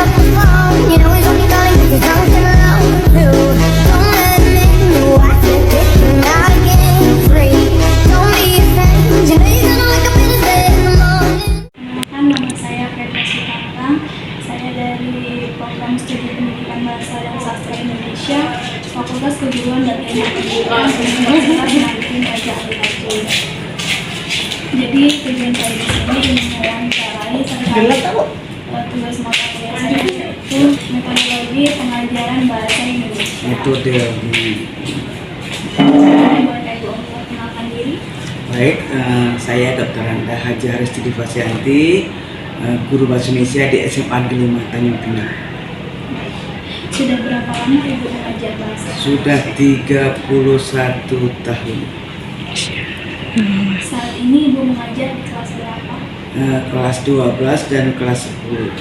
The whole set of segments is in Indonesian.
up the phone. You know he's only calling 'cause he's something alone too. Don't let him in, no, I can't get him out again free. Don't be afraid, you know you're gonna wake up in his bed in the morning. Nama saya Petra Sutantang. Saya dari Program Studi Pendidikan Bahasa dan Sastra Indonesia, Fakultas Keguruan dan Ilmu Pendidikan Universitas Maritim Raja Ali Haji. Jadi tujuan saya di sini ingin mewawancarai terkait tugas mata kuliah saya, yaitu metodologi pengajaran bahasa Indonesia. Metodologi. Boleh Ibu memperkenalkan diri? Baik, saya Dr. Anda Haji Haristi Divasyanti, guru bahasa Indonesia di SMA Negeri 5 Tanjung Pinang. Sudah berapa lama Ibu mengajar bahasa? Sudah 31 tahun. Saat ini Ibu mengajar di kelas berapa? Kelas 12 dan kelas 10.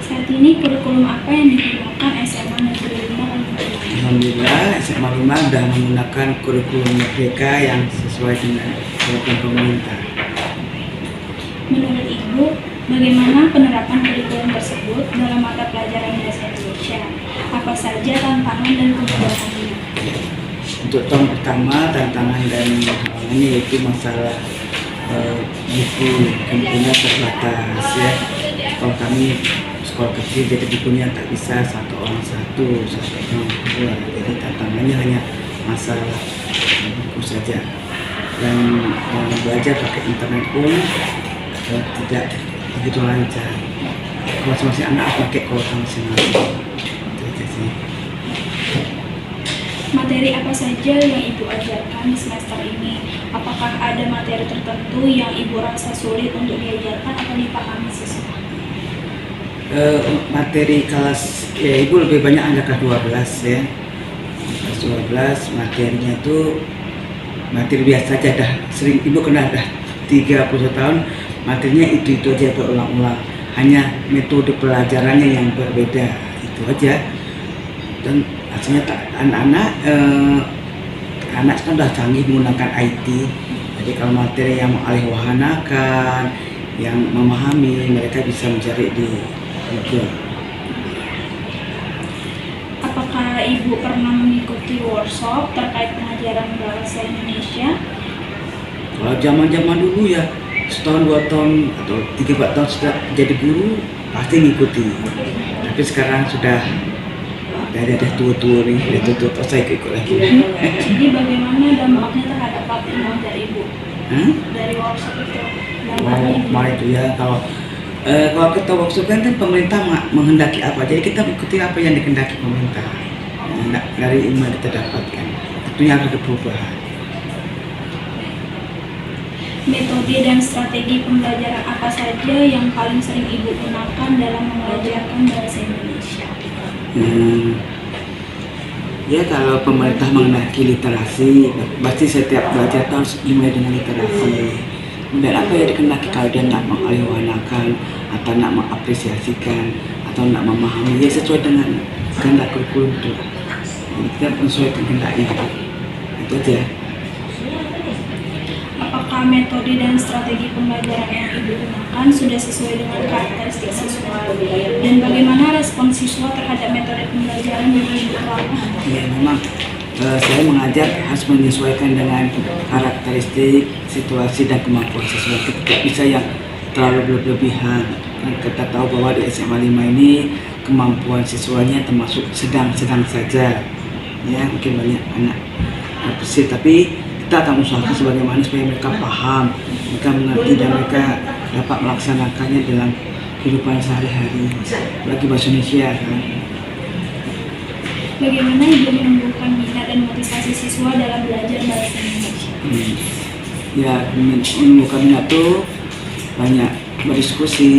Saat ini kurikulum apa yang digunakan SMA Negeri 5 Tanjung Pinang? Alhamdulillah, SMA 5 sudah menggunakan kurikulum Merdeka yang sesuai dengan program pemerintah. Menurut Ibu, bagaimana penerapan kurikulum tersebut dalam mata pelajaran bahasa Indonesia? Apa saja tantangan dan kemudahannya? Untuk tahun pertama, tantangan dan halangannya yaitu masalah bukunya terbatas ya. Kalau kami sekolah kecil jadi bukunya tak bisa satu orang satu orang dua. Jadi tantangannya hanya masalah buku saja. Dan belajar pakai internet pun tidak begitu lancar. Masing-masing anak pakai kuota masing-masing. Itu aja sih. Materi apa saja yang Ibu ajarkan di semester ini? Apakah ada materi tertentu yang Ibu rasa sulit untuk diajarkan atau dipahami siswa? Materi kelas ya Ibu lebih banyak ada kelas 12 ya. Kelas 12 materinya itu materi biasa aja, dah sering Ibu kena dah 30 tahun materinya itu aja berulang-ulang, hanya metode pelajarannya yang berbeda, itu aja. Dan hasilnya anak-anak kan udah canggih menggunakan IT, jadi kalau materi yang mengalihwahanakan, yang memahami, mereka bisa mencari di Google. Apakah Ibu pernah mengikuti workshop terkait pengajaran bahasa Indonesia? Kalau zaman-zaman dulu ya setahun 2 tahun atau 3-4 tahun sudah jadi guru pasti ngikuti. Tapi sekarang sudah ada tua-tua nih, udah tua saya ikut lagi. Jadi bagaimana dampaknya terhadap pelatihan dari Ibu? Dari workshop itu? Kemarin itu ya kalau kita workshop kan pemerintah menghendaki apa, jadi kita ikuti apa yang dikehendaki pemerintah. Dari ilmu yang kita dapatkan, tentunya harus ada perubahan. Metode dan strategi pembelajaran apa saja yang paling sering Ibu gunakan dalam mengajarkan bahasa Indonesia? Ya kalau pemerintah mengenaki literasi, pasti setiap belajar harus dimulai dengan literasi. Dan apa yang dikehendaki kalau dia nak mengalihwahanakan atau nak mengapresiasikan atau nak memahami, ya sesuai dengan kehendak kurikulum itu. Kita menyesuaikan kehendak itu aja. Apakah metode dan strategi pembelajaran yang Ibu gunakan sudah sesuai dengan karakteristik siswa? Dan bagaimana respon siswa terhadap metode pembelajaran yang Ibu terapkan? Ya memang saya mengajar harus menyesuaikan dengan karakteristik, situasi dan kemampuan siswa. Tidak bisa yang terlalu berlebihan. Kita tahu bahwa di SMA 5 ini kemampuan siswanya termasuk sedang-sedang saja. Ya mungkin banyak anak berpikir, tapi kita akan usahakan sebagaimana supaya mereka paham, mereka mengerti dan mereka dapat melaksanakannya dalam kehidupan sehari-hari, bagi bahasa Indonesia kan. Bagaimana Ibu menumbuhkan minat dan motivasi siswa dalam belajar bahasa Indonesia? Ya menumbuhkan minat tuh banyak berdiskusi,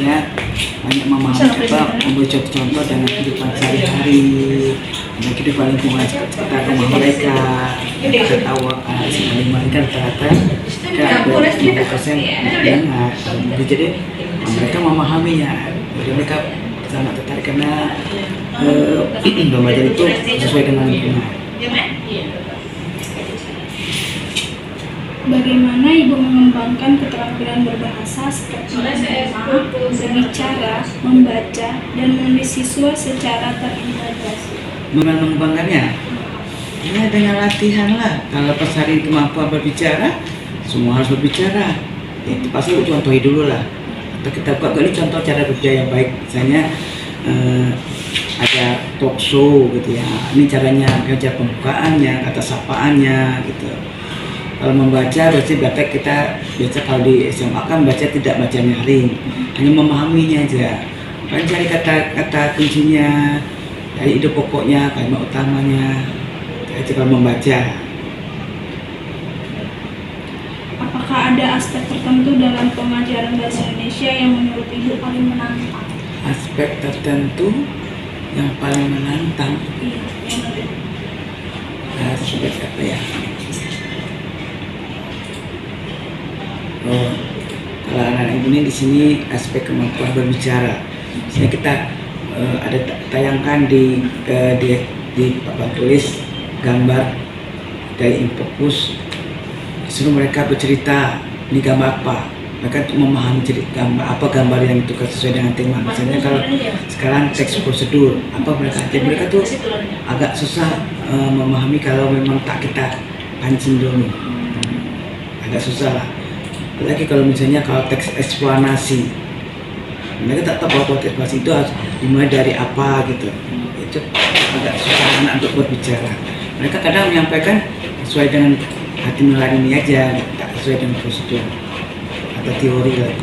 ya banyak memahami membuat contoh dengan kehidupan sehari-hari, dan kehidupan lingkungan sekitar rumah mereka. Kita tahu SMA 5 kan rata-rata kan 50% dengar, jadi mereka memahaminya, jadi mereka sangat tertarik karena belajar itu sesuai dengan lingkungan. Bagaimana Ibu mengembangkan keterampilan berbahasa seperti menyimak, berbicara, membaca, dan menulis siswa secara terintegrasi? Mengembangkannya ya dengan latihan lah. Kalau pas hari kemampuan berbicara, semua harus berbicara. Itu pasti contohi dulu lah. Atau kita buat ini contoh cara berbicara yang baik. Misalnya ada talk show gitu ya. Ini caranya, cara pembukaannya, kata sapaannya gitu. Kalau membaca berarti kita biasa kalau di SMA kan baca tidak baca nyaring, hanya memahaminya aja. Kan cari kata-kata kuncinya, cari ide pokoknya, kalimat utamanya. Itu kalau membaca. Apakah ada aspek tertentu dalam pengajaran bahasa Indonesia yang menurut Ibu paling menantang? Aspek tertentu yang paling menantang. Iya, yang menurut Aspek apa ya? Oh, kalau anak-anak ini di sini aspek kemampuan berbicara. Misalnya kita ada tayangkan di papan tulis gambar dari Infokus, suruh mereka bercerita ini gambar apa. Mereka untuk memahami gambar yang itu sesuai dengan tema. Misalnya kalau sekarang teks prosedur, apa mereka tuh agak susah memahami kalau memang tak kita pancing dulu, agak susah lah. Apalagi kalau misalnya kalau teks eksplanasi, mereka tak tahu bahwa teks eksplanasi itu harus dimulai dari apa gitu. Itu agak susah anak untuk berbicara. Mereka kadang menyampaikan sesuai dengan hati nurani aja, tak sesuai dengan prosedur atau teori lah.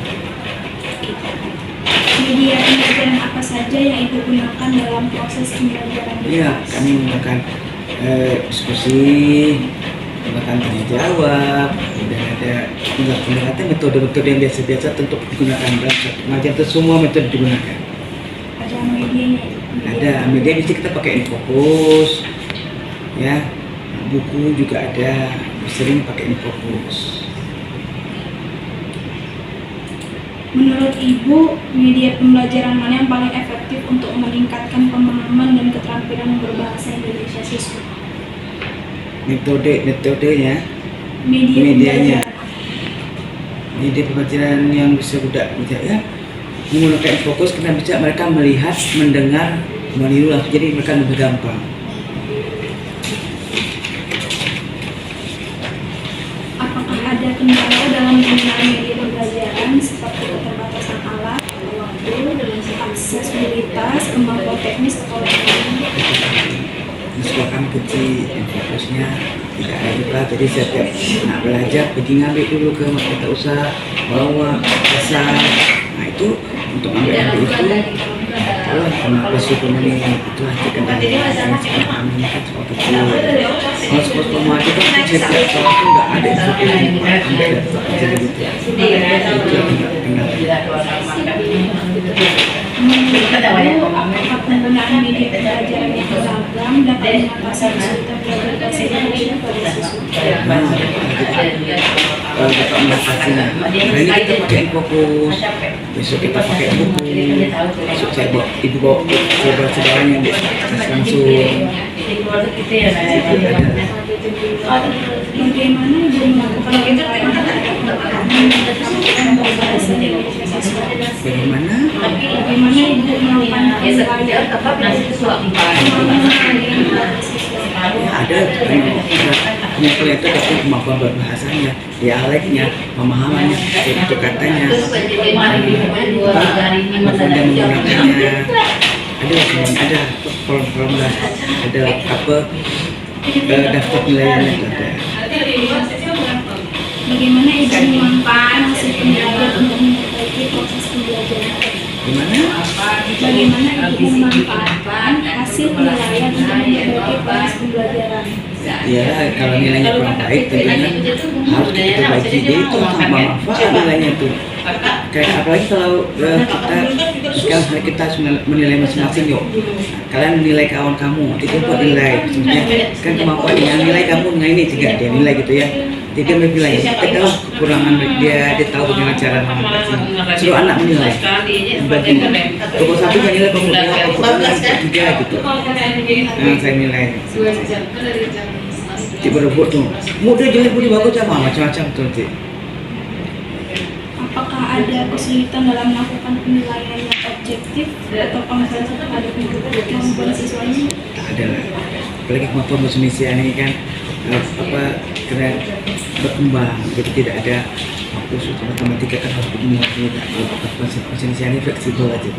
media pembelajaran apa saja yang Ibu gunakan dalam proses pembelajaran? Iya, kami menggunakan diskusi, menggunakan tanya jawab, dan ada menggunakan metode-metode yang biasa-biasa untuk digunakan dalam satu pengajian. Itu semua metode digunakan. Ada medianya? Ada media bisa kita pakai Infokus, ya, buku juga ada, sering pakai Infokus. Menurut Ibu, media pembelajaran mana yang paling efektif untuk meningkatkan pemahaman dan keterampilan berbahasa Indonesia siswa? Metodenya, Medianya. media pembelajaran yang bisa budak ya, menggunakan Infokus karena bisa mereka melihat, mendengar, meniru langsung, jadi mereka lebih gampang. Apakah ada kendala dalam penggunaan media pembelajaran seperti keterbatasan alat, waktu, aksesibilitas, kemampuan teknis atau lain-lain? Di sekolah kami kecil, Infokusnya tidak ada juga, jadi setiap anak belajar pergi ngambil dulu ke kita usaha, bawa, pasar. Nah itu untuk ambil itu, kalau kenapa suku ini itu hati kendala sekolah kami kan sekolah kecil. Kalau sekolah maju kan setiap sekolah itu nggak ada jadi apakah penggunaan media pembelajaran yang beragam dapat mengatasi kesulitan belajar bahasa Indonesia pada siswa? Dapat mengatasinya. Hari ini kita pakai Infokus, besok kita pakai buku, besok saya bawa ibu bawa saudara-saudaranya yang dikasih langsung. Bagaimana Ibu melakukan pengembangan bahasa Indonesia siswa? Bagaimana? Bagaimana Ibu melakukan Ada penyakit itu tapi kemampuan berbahasanya, dialeknya, pemahamannya, itu katanya, dan menggunakannya. Ada program lah, ada apa daftar nilainya itu ada. Bagaimana Ibu memanfaatkan hasil penilaian untuk memperbaiki proses pembelajaran? Gimana? Bagaimana Ibu memanfaatkan hasil penilaian untuk memperbaiki proses pembelajaran? Ya, kalau nilainya kurang baik tentunya harus kita perbaiki. Jadi itu sama manfaat nilainya itu. Kayak apalagi kalau sekarang hari kita menilai masing-masing, yuk kalian menilai kawan kamu, itu buat nilai. Sebenarnya kan kemampuan yang nilai kamu dengan ini tiga dia nilai gitu ya. Jadi dia menilai, kita tahu kekurangan dia tahu bagaimana cara mengatasi. Suruh anak menilai, bagi pokok satu kan nilai pokok dua, pokok tiga gitu. Nah, saya nilai. Nanti berebut tuh, muda jelek budi bagus sama macam-macam tuh nanti. Apakah ada kesulitan dalam melakukan penilaian yang objektif atau kompetensi terhadap kemampuan siswanya? Tak ada lah. Apalagi kemampuan bahasa Indonesia ini kan kena berkembang, jadi tidak ada khusus matematika kan harus begini tidak. Bahasa Indonesia ini fleksibel aja.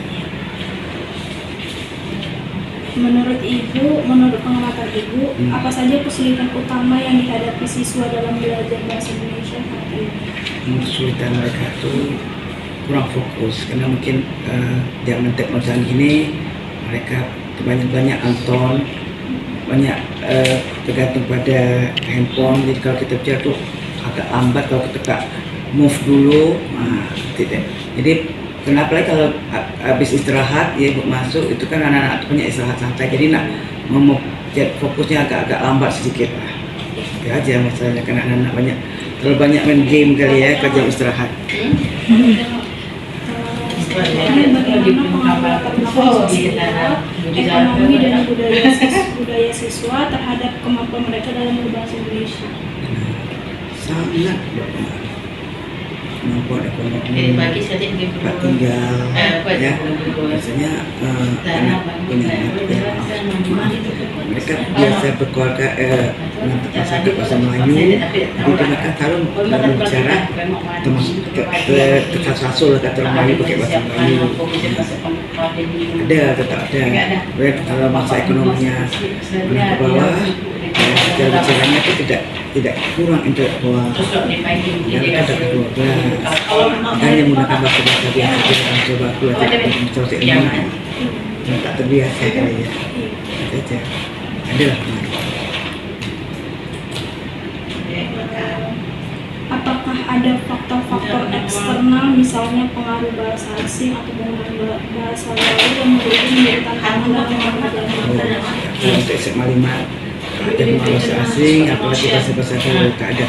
Menurut pengamatan Ibu, apa saja kesulitan utama yang dihadapi siswa dalam belajar bahasa Indonesia saat ini? Kesulitan mereka itu kurang fokus karena mungkin zaman teknologi ini mereka banyak nonton, banyak tergantung pada handphone. Jadi kalau kita bicara tuh agak lambat, kalau kita tak move dulu, tidak. Jadi kenapa lagi kalau habis istirahat ya masuk itu kan anak-anak punya istirahat santai, jadi nak fokusnya agak lambat sedikit lah. Itu aja masalahnya, karena anak-anak terlalu banyak main game kali ya kerja istirahat. Bagaimana pengaruh sosial, ekonomi dan budaya siswa terhadap kemampuan mereka dalam berbahasa Indonesia? Sangat berpengaruh. Kemampuan ekonomi, tempat tinggal, ya biasanya anak punya mereka biasa berkeluarga masyarakat bahasa Melayu, jadi mereka selalu berbicara termasuk tersasul kata Melayu pakai bahasa Melayu. Tetap ada. Kalau masa ekonominya menengah ke bawah, cara bicaranya itu tidak kurang intelektual. Mereka ada keluarga, hanya menggunakan bahasa biasa kita coba keluar dari ilmu yang tak terbiasa kali ya. Itu aja. Adalah. Apakah ada faktor-faktor eksternal, misalnya pengaruh bahasa asing atau penggunaan bahasa lain yang menjadi tantangan dalam pembelajaran? Untuk SMA 5 ada bahasa asing, apalagi bahasa baru tak ada.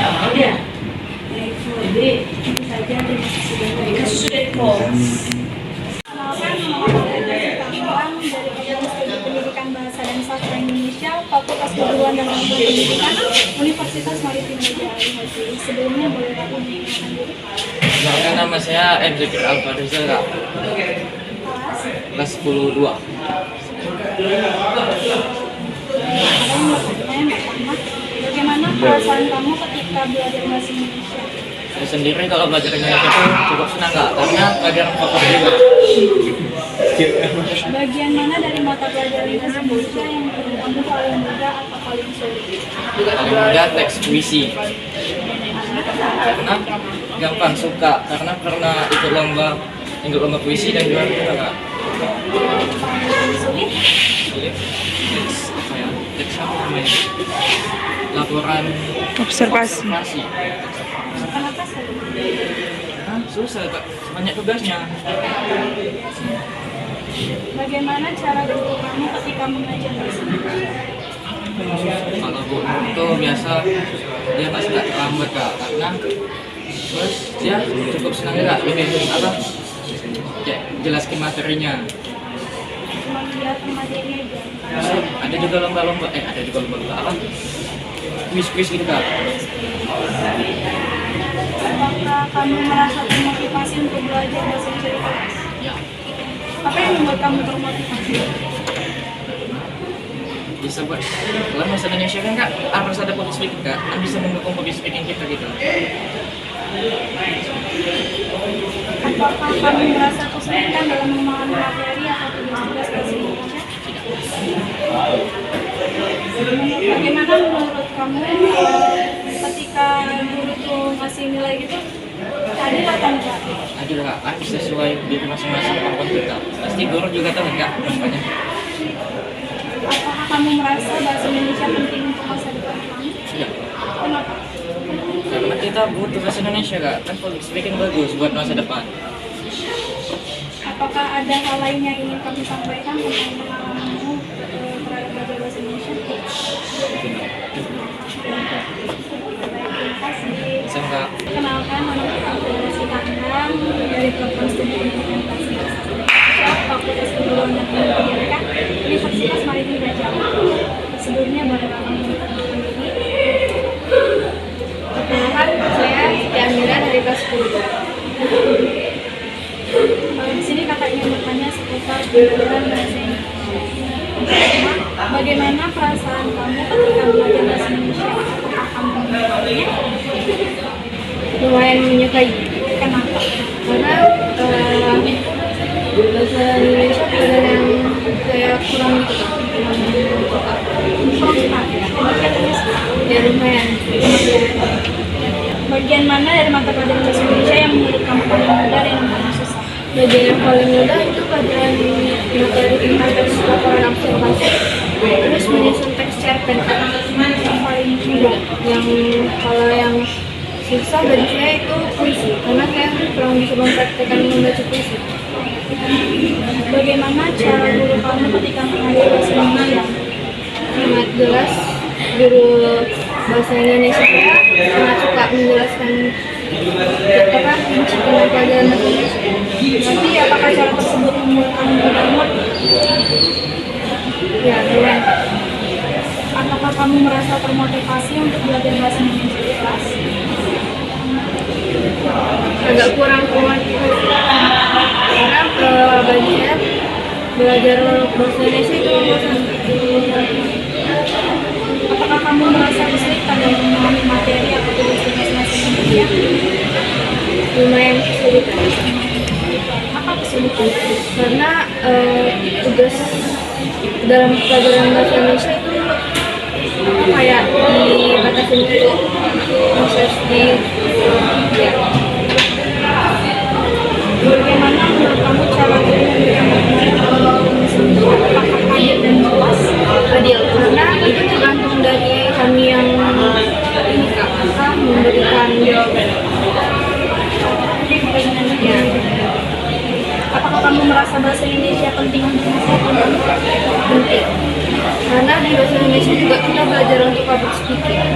Itu saja, terima kasih banyak. Dari Pendidikan Bahasa dan Sastra Indonesia, Fakultas Keguruan dan Ilmu Pendidikan, Universitas Maritim Raja Ali Haji. Sebelumnya boleh aku mengenalkan diri? Nama saya Enzekir Alfariza, kelas 10-2. Bagaimana perasaan kamu ketika belajar bahasa Indonesia? Saya sendiri kalau belajar Indonesia itu cukup senang nggak? Karena pelajaran fokus juga. Bagian mana dari mata pelajaran bahasa Indonesia yang menurut kamu paling mudah atau paling sulit? Paling mudah teks puisi. Karena gampang suka, karena pernah ikut lomba puisi dan juara juga nggak. Paling sulit? Teks apa ya? Teks apa namanya? Laporan Observasi. Kenapa sulit? Susah Kak, banyak tugasnya. Bagaimana cara guru kamu ketika mengajar bahasa Indonesia? Kalau guru itu biasa dia nggak suka terlambat Kak, karena terus dia cukup senang Kak, ini apa? Ya, jelaskan materinya. Cuma lihat materi aja. Ada juga lomba-lomba apa? Kuis-kuis gitu Kak. Apakah kamu merasa termotivasi untuk belajar bahasa Indonesia? Ya, Apa yang membuat kamu termotivasi? bisa buat dalam bahasa Indonesia kan Kak, harus ada public speaking Kak, kan bisa mendukung public speaking kita gitu. Apakah kamu merasa kesulitan dalam memahami materi atau tugas-tugas bahasa Indonesia? Bagaimana menurut kamu ketika guru itu ngasih nilai gitu, adil atau enggak? Adil Kak, harus sesuai diri masing-masing kemampuan kita. Pasti guru juga tahu Kak, makanya. Apakah kamu merasa bahasa Indonesia penting untuk masa depan kamu? Iya. Kenapa? Karena kita butuh bahasa Indonesia Kak, kan public speaking bagus buat masa depan. Apakah ada hal lain yang ingin kamu sampaikan tentang pengalamanmu terhadap belajar bahasa Indonesia? Terima kasih. Bisa Kak. Kenalkan, nama aku Desi Tandang dari program studi pendidikan bahasa Indonesia, Fakultas Keguruan dan Ilmu Pendidikan, Universitas Maritim Raja Ali. Sebelumnya boleh kamu mengenalkan diri? kelas 10. Di sini kakak ingin bertanya seputar pembelajaran bahasa Indonesia. Bagaimana perasaan kamu ketika belajar bahasa Indonesia? Apakah kamu menyukainya? Lumayan menyukai Kenapa? karena bahasa Indonesia pelajaran yang kayak kurang gitu, kurang suka. Kurang suka? Kelihatannya suka. Ya lumayan. Bagian mana dari mata pelajaran bahasa Indonesia yang menurut kamu paling mudah dan yang paling susah? Bagian yang paling mudah itu pelajaran materi tentang teks laporan observasi, terus menyusun teks cerpen. Yang paling mudah. Yang kalau yang susah bagi saya itu puisi, karena saya kurang bisa mempraktekkan membaca puisi. Bagaimana cara guru kamu ketika mengajar bahasa Indonesia? Sangat jelas, guru bahasa Indonesia saya sangat suka menjelaskan kunci tentang pelajaran bahasa Indonesia. Nanti apakah cara tersebut membuat kamu berumur? Ya, keren. Apakah kamu merasa termotivasi untuk belajar bahasa Indonesia di kelas? Agak kurang termotivasi karena bagi saya belajar bahasa Indonesia itu membosankan. Apakah kamu merasa kesulitan dalam memahami materi atau tugas-tugas bahasa Indonesia? Lumayan kesulitan Apa kesulitan? karena tugas dalam pelajaran bahasa Indonesia itu kayak dibatasin gitu, proses di ya. Bagaimana menurut kamu cara guru memberikan pelajaran dalam bahasa Indonesia? Apakah adil dan jelas? Adil karena itu tergantung dari kami yang ini Kak, memberikan jawaban. Ya. Apakah kamu merasa bahasa Indonesia penting untuk masa depan? Penting karena di bahasa Indonesia juga kita belajar untuk public speaking.